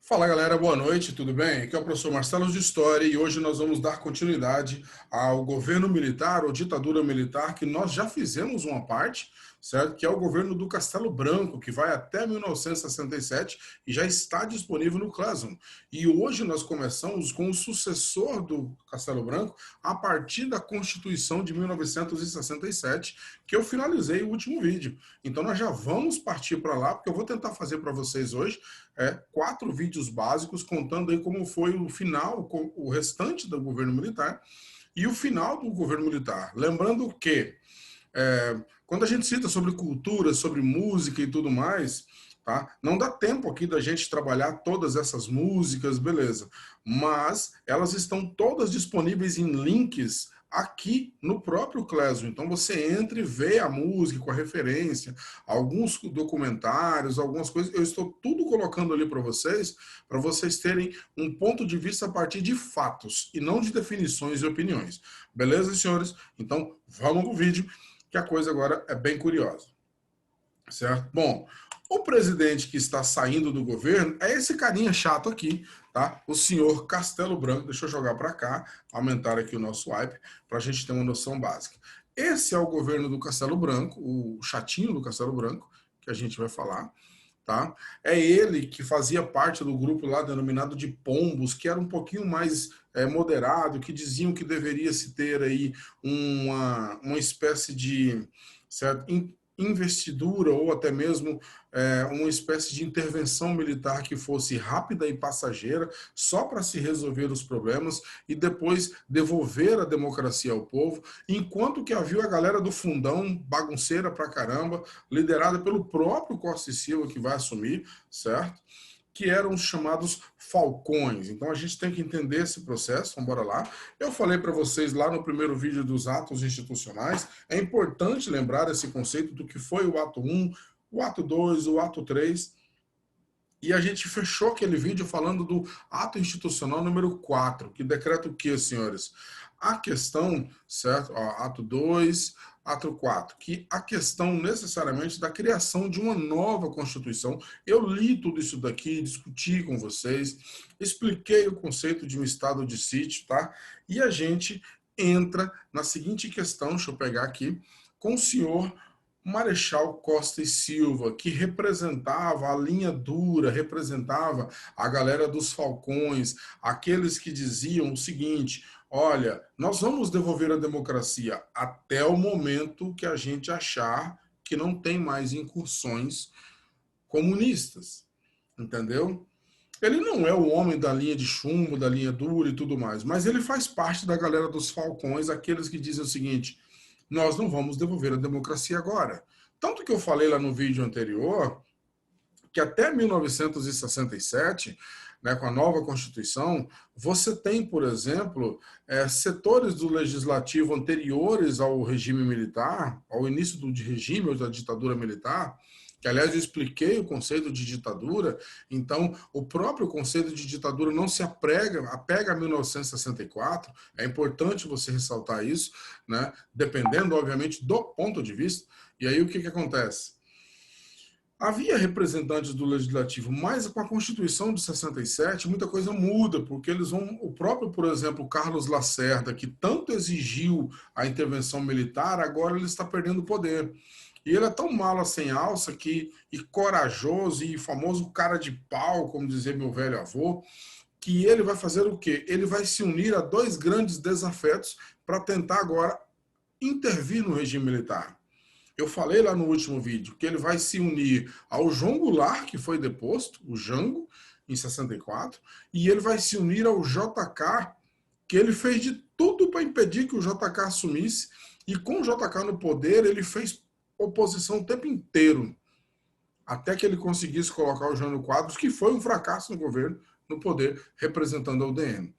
Fala galera, boa noite, tudo bem? Aqui é o professor Marcelo de História e hoje nós vamos dar continuidade ao governo militar ou ditadura militar que nós já fizemos uma parte, certo? Que é o governo do Castelo Branco, que vai até 1967 e já está disponível no Classroom. E hoje nós começamos com o sucessor do Castelo Branco a partir da Constituição de 1967, que eu finalizei o último vídeo. Então nós já vamos partir para lá, porque eu vou tentar fazer para vocês hoje 4 vídeos básicos contando aí como foi o final, o restante do governo militar e o final do governo militar. Lembrando que quando a gente cita sobre cultura, sobre música e tudo mais, tá? Não dá tempo aqui da gente trabalhar todas essas músicas, beleza. Mas elas estão todas disponíveis em links aqui no próprio Classroom. Então você entra e vê a música com a referência, alguns documentários, algumas coisas. Eu estou tudo colocando ali para vocês terem um ponto de vista a partir de fatos e não de definições e opiniões. Beleza, senhores? Então vamos pro vídeo, que a coisa agora é bem curiosa. Certo? Bom, o presidente que está saindo do governo é esse carinha chato aqui, tá? O senhor Castelo Branco. Deixa eu jogar para cá, aumentar aqui o nosso wipe, para a gente ter uma noção básica. Esse é o governo do Castelo Branco, o chatinho do Castelo Branco, que a gente vai falar. Tá? É ele que fazia parte do grupo lá denominado de Pombos, que era um pouquinho mais moderado, que diziam que deveria se ter aí uma espécie de certo, investidura ou até mesmo uma espécie de intervenção militar que fosse rápida e passageira, só para se resolver os problemas e depois devolver a democracia ao povo, enquanto que havia a galera do fundão, bagunceira pra caramba, liderada pelo próprio Costa e Silva, que vai assumir, certo? Que eram os chamados falcões. Então a gente tem que entender esse processo, vamos embora lá. Eu falei para vocês lá no primeiro vídeo dos atos institucionais, é importante lembrar esse conceito do que foi o ato 1, o ato 2, o ato 3, e a gente fechou aquele vídeo falando do ato institucional número 4, que decreta o quê, senhores? A questão, certo? Ó, ato 2, ato 4, que a questão necessariamente da criação de uma nova Constituição. Eu li tudo isso daqui, discuti com vocês, expliquei o conceito de um estado de sítio, tá? E a gente entra na seguinte questão, deixa eu pegar aqui, com o senhor Marechal Costa e Silva, que representava a linha dura, representava a galera dos falcões, aqueles que diziam o seguinte: olha, nós vamos devolver a democracia até o momento que a gente achar que não tem mais incursões comunistas, entendeu? Ele não é o homem da linha de chumbo, da linha dura e tudo mais, mas ele faz parte da galera dos falcões, aqueles que dizem o seguinte: nós não vamos devolver a democracia agora. Tanto que eu falei lá no vídeo anterior que até 1967, né, com a nova Constituição, você tem, por exemplo, setores do legislativo anteriores ao regime militar, ao início do regime ou da ditadura militar, que, aliás, eu expliquei o conceito de ditadura. Então, o próprio conceito de ditadura não se apega a 1964, é importante você ressaltar isso, né? Dependendo, obviamente, do ponto de vista. E aí, o que acontece? Havia representantes do Legislativo, mas com a Constituição de 67, muita coisa muda, porque eles vão, o próprio, por exemplo, Carlos Lacerda, que tanto exigiu a intervenção militar, agora ele está perdendo poder. E ele é tão mala sem alça e corajoso e famoso cara de pau, como dizia meu velho avô, que ele vai fazer o quê? Ele vai se unir a 2 grandes desafetos para tentar agora intervir no regime militar. Eu falei lá no último vídeo que ele vai se unir ao João Goulart, que foi deposto, o Jango, em 64, e ele vai se unir ao JK, que ele fez de tudo para impedir que o JK assumisse, e com o JK no poder, ele fez oposição o tempo inteiro, até que ele conseguisse colocar o Jânio Quadros, que foi um fracasso no governo, no poder, representando a UDN.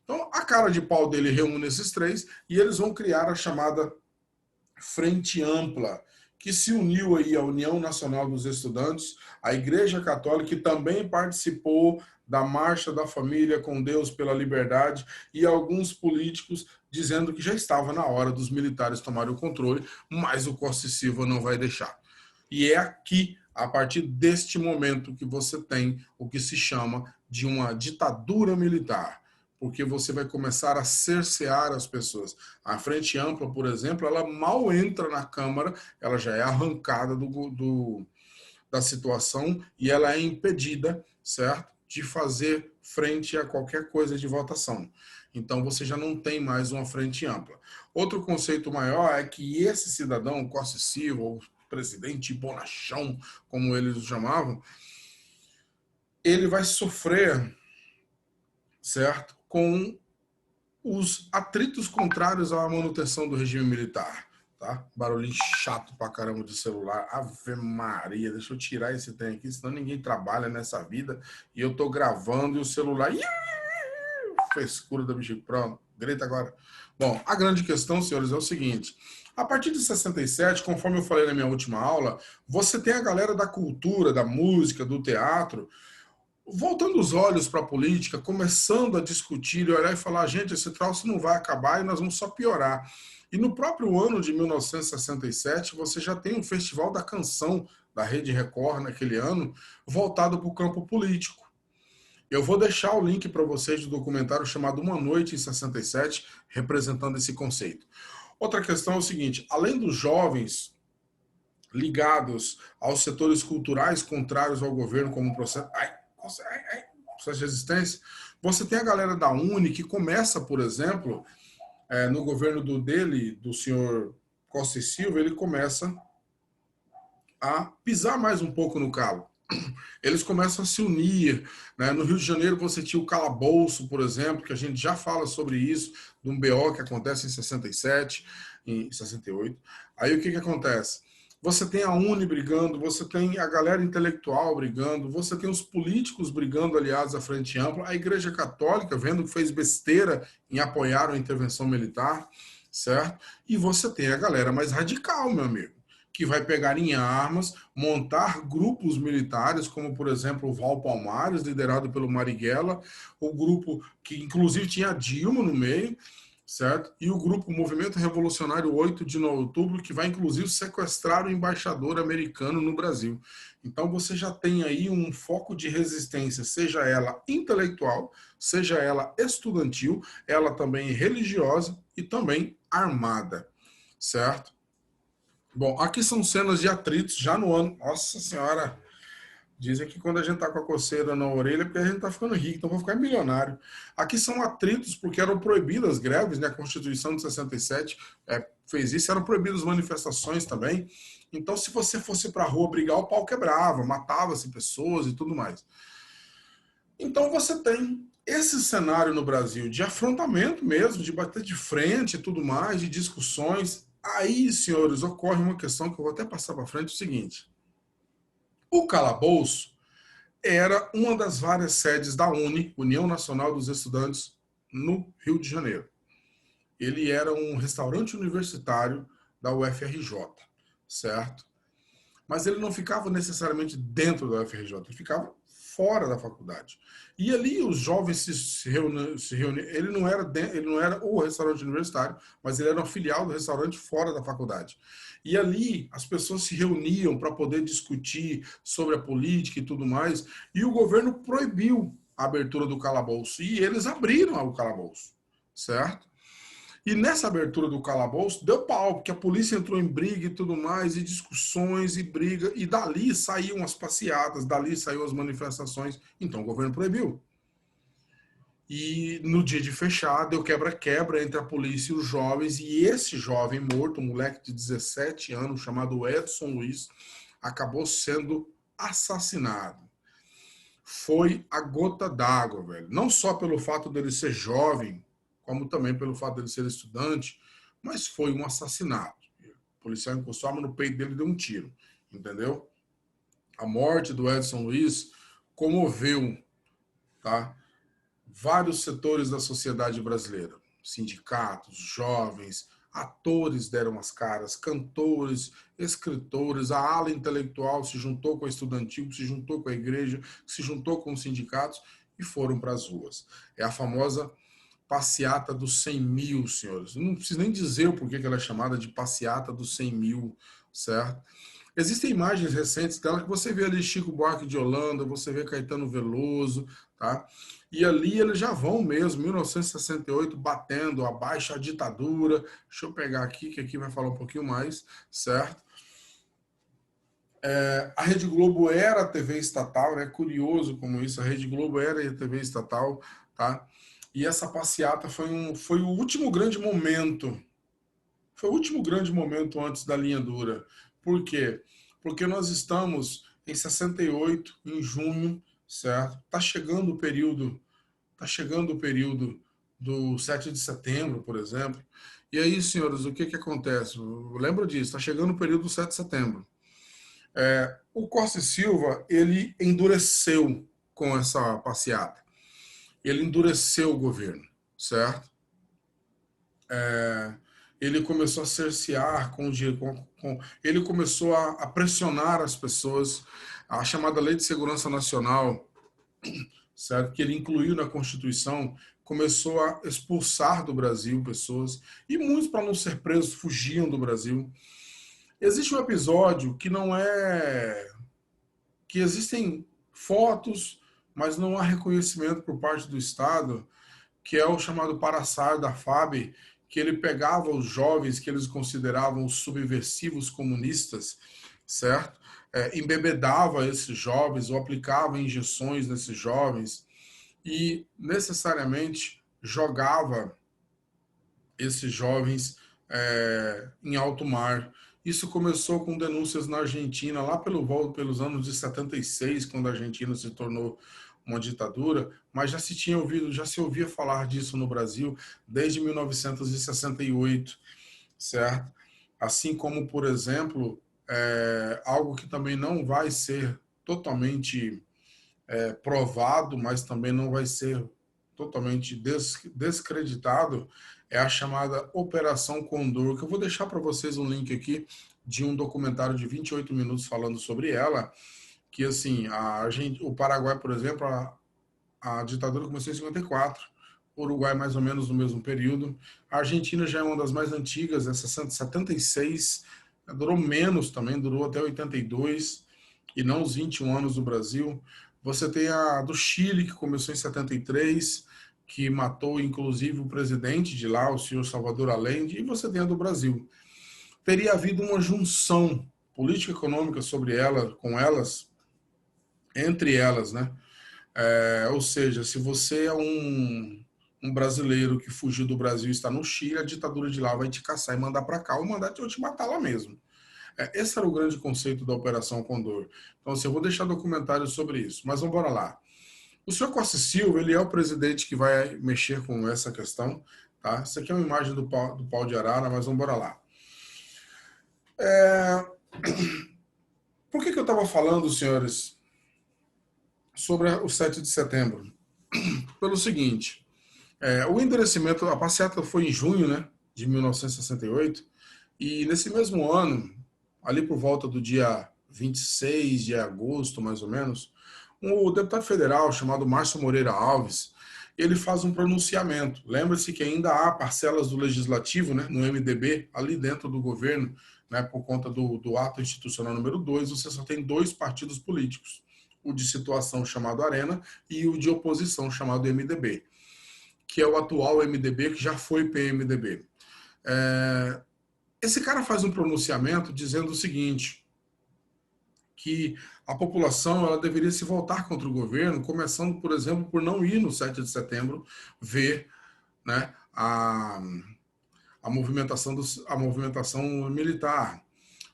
Então, a cara de pau dele reúne esses 3 e eles vão criar a chamada Frente Ampla, que se uniu aí à União Nacional dos Estudantes, à Igreja Católica, que também participou da Marcha da Família com Deus pela Liberdade, e alguns políticos dizendo que já estava na hora dos militares tomarem o controle, mas o Costa e Silva não vai deixar. E é aqui a partir deste momento que você tem o que se chama de uma ditadura militar, porque você vai começar a cercear as pessoas. A Frente Ampla, por exemplo, ela mal entra na Câmara, ela já é arrancada da situação e ela é impedida, certo, de fazer frente a qualquer coisa de votação. Então você já não tem mais uma frente ampla. Outro conceito maior é que esse cidadão, Costa e Silva, ou presidente bonachão, como eles o chamavam, ele vai sofrer, certo, com os atritos contrários à manutenção do regime militar. Tá? Barulhinho chato pra caramba de celular. Ave Maria, deixa eu tirar esse trem aqui, senão ninguém trabalha nessa vida. E eu tô gravando e o celular... Frescura da bexiga. Pronto, grita agora. Bom, a grande questão, senhores, é o seguinte. A partir de 67, conforme eu falei na minha última aula, você tem a galera da cultura, da música, do teatro, voltando os olhos para a política, começando a discutir e olhar e falar, gente, esse troço não vai acabar e nós vamos só piorar. E no próprio ano de 1967, você já tem um Festival da Canção da Rede Record naquele ano, voltado para o campo político. Eu vou deixar o link para vocês do documentário chamado Uma Noite em 67, representando esse conceito. Outra questão é o seguinte, além dos jovens ligados aos setores culturais contrários ao governo como processo de resistência, você tem a galera da Uni que começa, por exemplo, no governo do senhor Costa e Silva, ele começa a pisar mais um pouco no calo. Eles começam a se unir, né? No Rio de Janeiro você tinha o calabouço, por exemplo, que a gente já fala sobre isso, de um BO que acontece em 67, em 68. Aí o que acontece? Você tem a Uni brigando, você tem a galera intelectual brigando, você tem os políticos brigando aliados à Frente Ampla, a Igreja Católica vendo que fez besteira em apoiar a intervenção militar, certo? E você tem a galera mais radical, meu amigo, que vai pegar em armas, montar grupos militares, como, por exemplo, o Val Palmares, liderado pelo Marighella, o grupo que, inclusive, tinha a Dilma no meio, certo? E o grupo Movimento Revolucionário 8 de Outubro, que vai, inclusive, sequestrar o embaixador americano no Brasil. Então, você já tem aí um foco de resistência, seja ela intelectual, seja ela estudantil, ela também religiosa e também armada, certo? Bom, aqui são cenas de atritos já no ano. Nossa Senhora! Dizem que quando a gente tá com a coceira na orelha é porque a gente tá ficando rico, então vou ficar milionário. Aqui são atritos porque eram proibidas as greves, né? A Constituição de 67 fez isso, eram proibidas manifestações também. Então, se você fosse pra rua brigar, o pau quebrava, matava-se pessoas e tudo mais. Então, você tem esse cenário no Brasil de afrontamento mesmo, de bater de frente e tudo mais, de discussões. Aí, senhores, ocorre uma questão que eu vou até passar para frente, o seguinte. O calabouço era uma das várias sedes da UNE, União Nacional dos Estudantes, no Rio de Janeiro. Ele era um restaurante universitário da UFRJ, certo? Mas ele não ficava necessariamente dentro da UFRJ, ele ficava fora da faculdade. E ali os jovens se reuniam. Ele não era o restaurante universitário, mas ele era uma filial do restaurante fora da faculdade. E ali as pessoas se reuniam para poder discutir sobre a política e tudo mais, e o governo proibiu a abertura do calabouço, e eles abriram o calabouço, certo? E nessa abertura do calabouço, deu pau, porque a polícia entrou em briga e tudo mais, e discussões e briga, e dali saíam as passeatas, dali saíam as manifestações, então o governo proibiu. E no dia de fechar, deu quebra-quebra entre a polícia e os jovens, e esse jovem morto, um moleque de 17 anos, chamado Edson Luiz, acabou sendo assassinado. Foi a gota d'água, velho. Não só pelo fato dele ser jovem, como também pelo fato dele ser estudante, mas foi um assassinato. O policial encostou a arma no peito dele e deu um tiro, entendeu? A morte do Edson Luiz comoveu, tá? Vários setores da sociedade brasileira, sindicatos, jovens, atores deram as caras, cantores, escritores, a ala intelectual se juntou com a estudantil, se juntou com a igreja, se juntou com os sindicatos e foram para as ruas. É a famosa passeata dos 100 mil, senhores. Não preciso nem dizer o porquê que ela é chamada de passeata dos 100 mil, certo? Existem imagens recentes dela que você vê ali Chico Buarque de Holanda, você vê Caetano Veloso, tá? E ali eles já vão mesmo, 1968, batendo abaixo a ditadura. Deixa eu pegar aqui, que aqui vai falar um pouquinho mais, certo? A Rede Globo era a TV estatal, né? Curioso como isso, a Rede Globo era a TV estatal, tá? E essa passeata foi o último grande momento, foi o último grande momento antes da linha dura. Por quê? Porque nós estamos em 68, em junho, certo? Tá chegando o período do 7 de setembro, por exemplo. E aí, senhores, o que que acontece? Lembra disso, está chegando o período do 7 de setembro. O Costa e Silva, ele endureceu com essa passeata. Ele endureceu o governo, certo? Ele começou a cercear ele começou a pressionar as pessoas, a chamada Lei de Segurança Nacional, certo? Que ele incluiu na Constituição, começou a expulsar do Brasil pessoas, e muitos, para não ser presos, fugiam do Brasil. Existe um episódio que não é que existem fotos, mas não há reconhecimento por parte do Estado, que é o chamado Paraçar da FAB, que ele pegava os jovens que eles consideravam os subversivos comunistas, certo? Embebedava esses jovens ou aplicava injeções nesses jovens e necessariamente jogava esses jovens em alto mar. Isso começou com denúncias na Argentina, lá pelos anos de 76, quando a Argentina se tornou uma ditadura, mas já se ouvia falar disso no Brasil desde 1968, certo? Assim como, por exemplo, algo que também não vai ser totalmente provado, mas também não vai ser totalmente descreditado, é a chamada Operação Condor, que eu vou deixar para vocês um link aqui de um documentário de 28 minutos falando sobre ela, que assim, o Paraguai, por exemplo, a ditadura começou em 54, o Uruguai mais ou menos no mesmo período, a Argentina já é uma das mais antigas, é 76, durou menos também, durou até 82, e não os 21 anos do Brasil. Você tem a do Chile, que começou em 73, que matou inclusive o presidente de lá, o senhor Salvador Allende, e você tem a do Brasil. Teria havido uma junção política e econômica sobre ela, com elas, entre elas, né? Ou seja, se você é um brasileiro que fugiu do Brasil e está no Chile, a ditadura de lá vai te caçar e mandar para cá, ou mandar te matar lá mesmo. Esse era o grande conceito da Operação Condor. Então, assim, eu vou deixar documentário sobre isso. Mas vamos embora lá. O senhor Costa e Silva, ele é o presidente que vai mexer com essa questão. Tá? Isso aqui é uma imagem do pau de arara, mas vamos embora lá. Por que eu estava falando, senhores, sobre o 7 de setembro? Pelo seguinte, o endurecimento, a passeata foi em junho, né, de 1968, e nesse mesmo ano, ali por volta do dia 26 de agosto, mais ou menos, um deputado federal chamado Márcio Moreira Alves, ele faz um pronunciamento. Lembra-se que ainda há parcelas do legislativo, né, no MDB, ali dentro do governo, né, por conta do ato institucional número 2, você só tem dois partidos políticos, o de situação chamado Arena e o de oposição chamado MDB, que é o atual MDB, que já foi PMDB. Esse cara faz um pronunciamento dizendo o seguinte, que a população ela deveria se voltar contra o governo, começando, por exemplo, por não ir no 7 de setembro ver, né, a movimentação militar.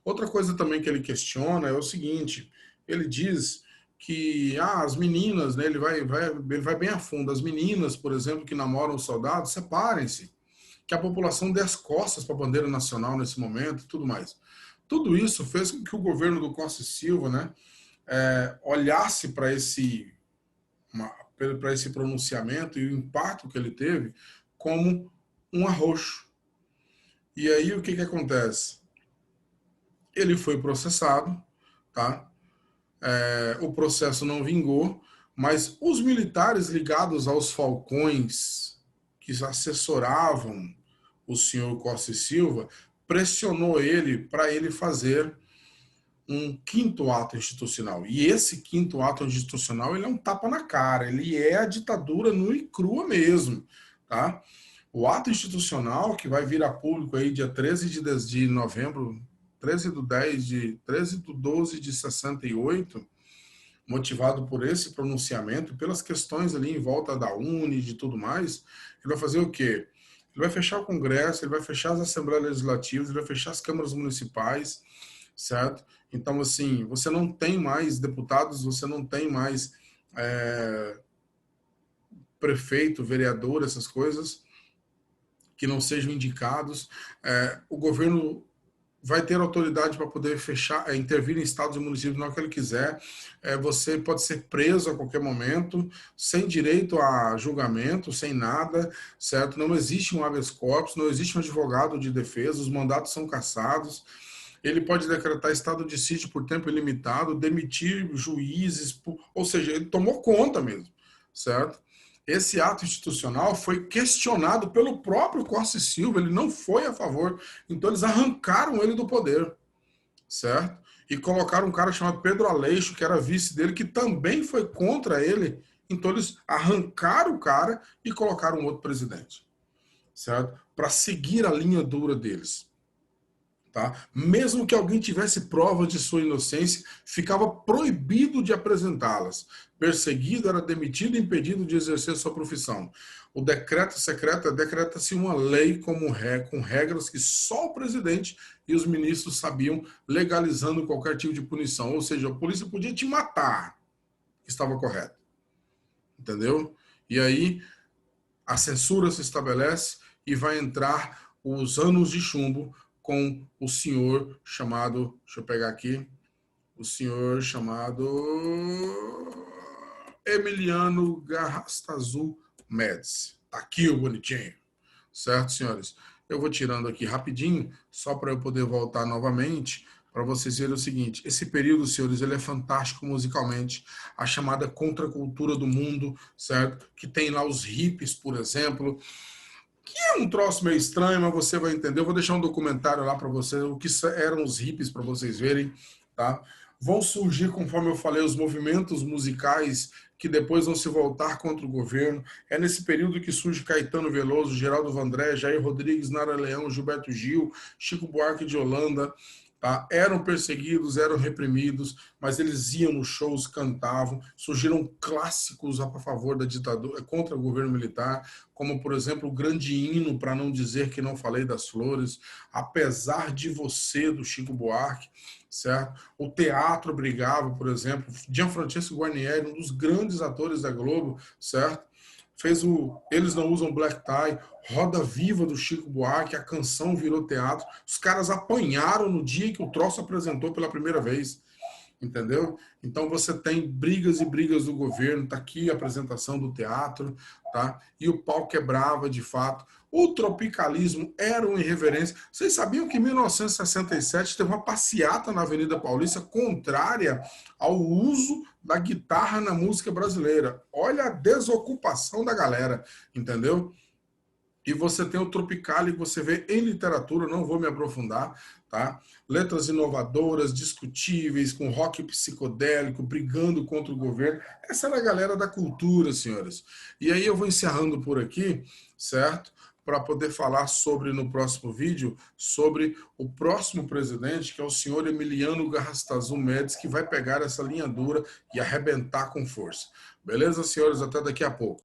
Outra coisa também que ele questiona é o seguinte, ele diz que as meninas, né, ele vai bem a fundo, as meninas, por exemplo, que namoram os soldados, separem-se, que a população dê as costas para a bandeira nacional nesse momento e tudo mais. Tudo isso fez com que o governo do Costa e Silva, né, olhasse para esse pronunciamento e o impacto que ele teve como um arroxo. E aí o que, que acontece? Ele foi processado, tá? O processo não vingou, mas os militares ligados aos falcões que assessoravam o senhor Costa e Silva pressionou ele para ele fazer um quinto ato institucional. E esse quinto ato institucional, ele é um tapa na cara, ele é a ditadura nua e crua mesmo, tá? O ato institucional, que vai vir a público aí dia 13 de novembro, 13 do 12 de 68, motivado por esse pronunciamento, pelas questões ali em volta da UNE e de tudo mais, ele vai fazer o quê? Ele vai fechar o Congresso, ele vai fechar as Assembleias Legislativas, ele vai fechar as câmaras municipais, certo? Então, assim, você não tem mais deputados, você não tem mais prefeito, vereador, essas coisas que não sejam indicados. O governo vai ter autoridade para poder fechar, intervir em estados e municípios na hora que ele quiser. Você pode ser preso a qualquer momento, sem direito a julgamento, sem nada, certo? Não existe um habeas corpus, não existe um advogado de defesa, os mandatos são cassados. Ele pode decretar estado de sítio por tempo ilimitado, demitir juízes, ou seja, ele tomou conta mesmo, certo? Esse ato institucional foi questionado pelo próprio Costa e Silva, ele não foi a favor, então eles arrancaram ele do poder, certo? E colocaram um cara chamado Pedro Aleixo, que era vice dele, que também foi contra ele, então eles arrancaram o cara e colocaram um outro presidente, certo? Para seguir a linha dura deles. Tá? Mesmo que alguém tivesse provas de sua inocência, ficava proibido de apresentá-las. Perseguido, era demitido e impedido de exercer sua profissão. O decreto secreto decreta-se uma lei com regras que só o presidente e os ministros sabiam, legalizando qualquer tipo de punição. Ou seja, a polícia podia te matar, estava correto. Entendeu? E aí a censura se estabelece e vai entrar os anos de chumbo com o senhor chamado, deixa eu pegar aqui, o senhor chamado Emiliano Garrastazu Médici. Tá aqui o bonitinho, certo, senhores? Eu vou tirando aqui rapidinho, só para eu poder voltar novamente, para vocês verem o seguinte, esse período, senhores, ele é fantástico musicalmente, a chamada contracultura do mundo, certo? Que tem lá os hippies, por exemplo, que é um troço meio estranho, mas você vai entender. Eu vou deixar um documentário lá para vocês, o que eram os hippies, para vocês verem, tá? Vão surgir, conforme eu falei, os movimentos musicais que depois vão se voltar contra o governo. É nesse período que surge Caetano Veloso, Geraldo Vandré, Jair Rodrigues, Nara Leão, Gilberto Gil, Chico Buarque de Holanda, tá? Eram perseguidos, eram reprimidos, mas eles iam nos shows, cantavam, surgiram clássicos a favor da ditadura, contra o governo militar, como, por exemplo, o grande hino, para não dizer que não falei das flores, Apesar de Você, do Chico Buarque, certo? O teatro brigava, por exemplo, Gianfrancesco Guarnieri, um dos grandes atores da Globo, certo? Fez o Eles Não Usam Black Tie, Roda Viva do Chico Buarque, a canção virou teatro. Os caras apanharam no dia que o troço apresentou pela primeira vez, entendeu? Então você tem brigas e brigas do governo, tá aqui a apresentação do teatro, tá? E o pau quebrava de fato. O tropicalismo era uma irreverência. Vocês sabiam que em 1967 teve uma passeata na Avenida Paulista contrária ao uso da guitarra na música brasileira? Olha a desocupação da galera, entendeu? E você tem o Tropicália, que você vê em literatura, não vou me aprofundar, tá? Letras inovadoras, discutíveis, com rock psicodélico, brigando contra o governo. Essa era a galera da cultura, senhores. E aí eu vou encerrando por aqui, certo? Para poder falar sobre, no próximo vídeo, sobre o próximo presidente, que é o senhor Emiliano Garrastazu Médici, que vai pegar essa linha dura e arrebentar com força. Beleza, senhores? Até daqui a pouco.